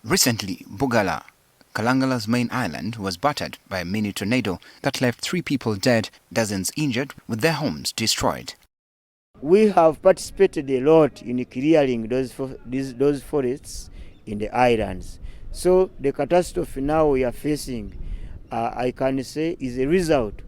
Recently, Bugala, Kalangala's main island, was battered by a mini tornado that left 3 people dead, dozens injured, with their homes destroyed. We have participated a lot in clearing those forests in the islands. So the catastrophe now we are facing, I can say, is a result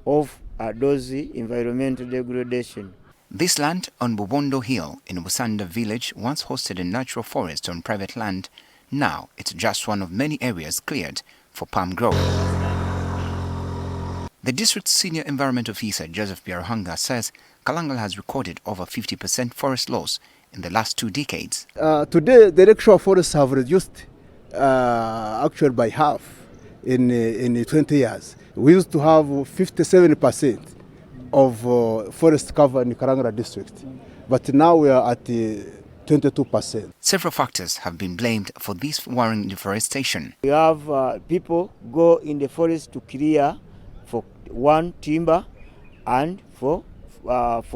of those environmental degradation. This land on Bobondo Hill in Busanda village once hosted a natural forest on private land. Now it's just one of many areas cleared for palm growing. The district's senior environment officer, Joseph Biaruhanga, says Kalangala has recorded over 50% forest loss in the last 2 decades. Today, the actual forests have reduced actually by half in 20 years. We used to have 57% of forest cover in the Kalangala district, but now we are at 22%. Several factors have been blamed for this worrying deforestation. We have people go in the forest to clear for one, timber, and for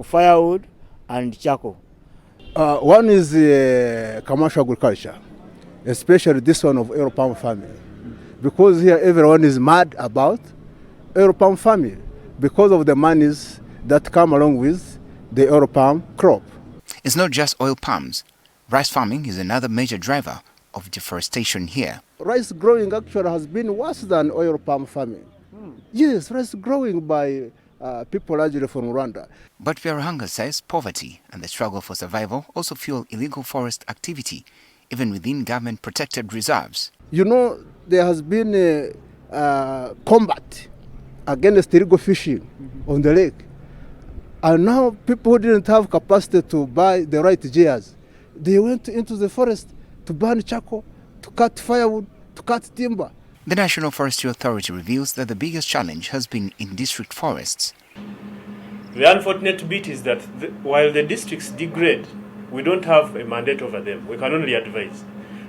firewood and charcoal. One is commercial agriculture, especially this one of oil palm farming, because here everyone is mad about oil palm farming because of the monies that come along with the oil palm crop. It's not just oil palms. Rice farming is another major driver of deforestation here. Rice growing actually has been worse than oil palm farming. Yes, rice growing by people largely from Rwanda. But Biaruhanga says poverty and the struggle for survival also fuel illegal forest activity, even within government-protected reserves. You know, there has been a combat against illegal fishing on the lake. And now people who didn't have capacity to buy the right gears, they went into the forest to burn charcoal, to cut firewood, to cut timber. The National Forestry Authority reveals that the biggest challenge has been in district forests. The unfortunate bit is that while the districts degrade, we don't have a mandate over them. We can only advise.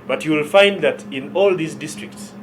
But you will find that in all these districts,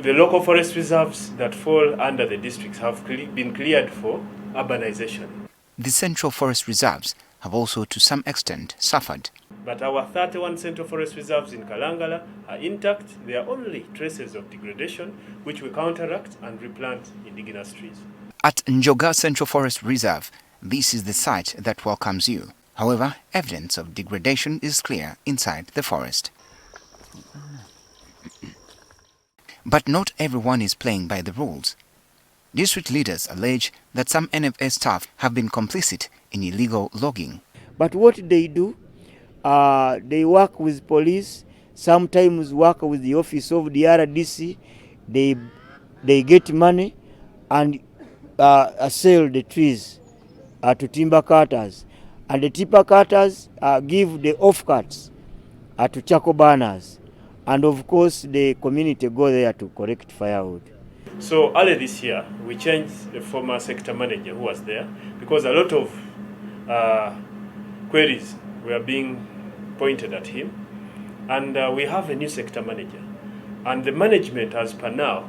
the local forest reserves that fall under the districts have been cleared for urbanization. The central forest reserves have also to some extent suffered. But our 31 central forest reserves in Kalangala are intact. They are only traces of degradation, which we counteract and replant indigenous trees. At Njoga Central Forest Reserve, this is the site that welcomes you. However, evidence of degradation is clear inside the forest. But not everyone is playing by the rules. District leaders allege that some NFA staff have been complicit in illegal logging. But what they do, they work with police, sometimes work with the office of the RDC. They get money and sell the trees to timber cutters. And the timber cutters give the offcuts to charcoal burners. And of course, the community go there to collect firewood. So early this year, we changed the former sector manager who was there because a lot of queries were being pointed at him. And we have a new sector manager. And the management, as per now,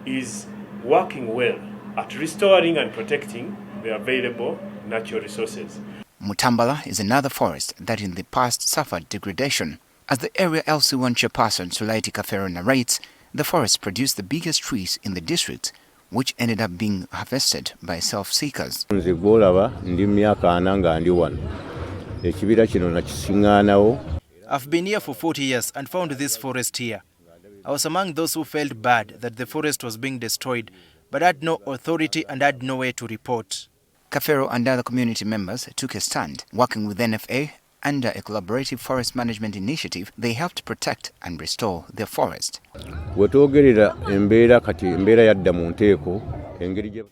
is working well at restoring and protecting the available natural resources. Mutambala is another forest that in the past suffered degradation. As the area LC1 chairperson Sulaiti Kafero narrates, the forest produced the biggest trees in the district, which ended up being harvested by self-seekers. I've been here for 40 years and found this forest here. I was among those who felt bad that the forest was being destroyed, but had no authority and had no way to report. Kafero and other community members took a stand. Working with NFA under a collaborative forest management initiative, they helped protect and restore their forest.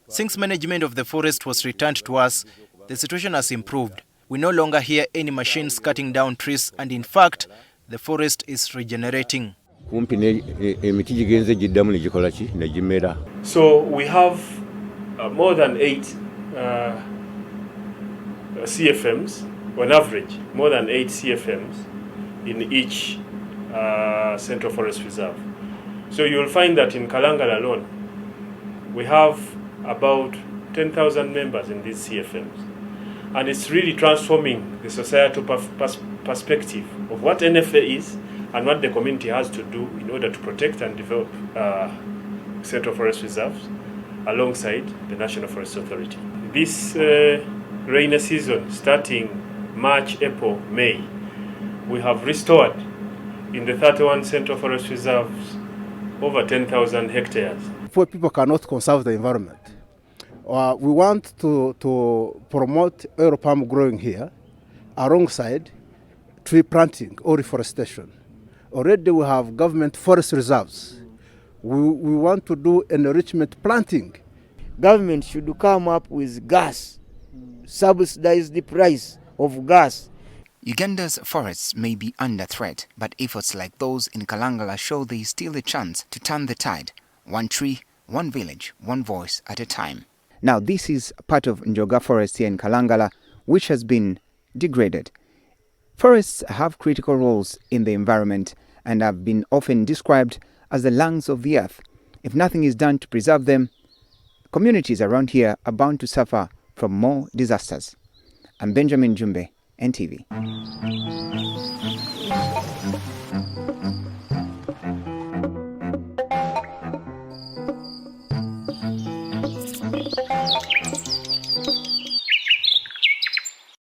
Since management of the forest was returned to us, the situation has improved. We no longer hear any machines cutting down trees, and in fact, the forest is regenerating. So we have more than 8 CFMs, on average, more than 8 CFMs in each Central Forest Reserve. So you'll find that in Kalangala alone, we have about 10,000 members in these CFMs. And it's really transforming the societal perspective of what NFA is and what the community has to do in order to protect and develop Central Forest Reserves alongside the National Forest Authority. This rainy season, starting March, April, May, we have restored in the 31 Central Forest Reserves over 10,000 hectares. Poor people cannot conserve the environment. We want to promote oil palm growing here alongside tree planting or reforestation. Already we have government forest reserves. We want to do enrichment planting. Government should come up with gas, subsidize the price of gas. Uganda's forests may be under threat, but efforts like those in Kalangala show there is still a chance to turn the tide. One tree, one village, one voice at a time. Now, this is part of Njoga Forest here in Kalangala, which has been degraded. Forests have critical roles in the environment and have been often described as the lungs of the earth. If nothing is done to preserve them, communities around here are bound to suffer from more disasters. I'm Benjamin Jumbe, NTV.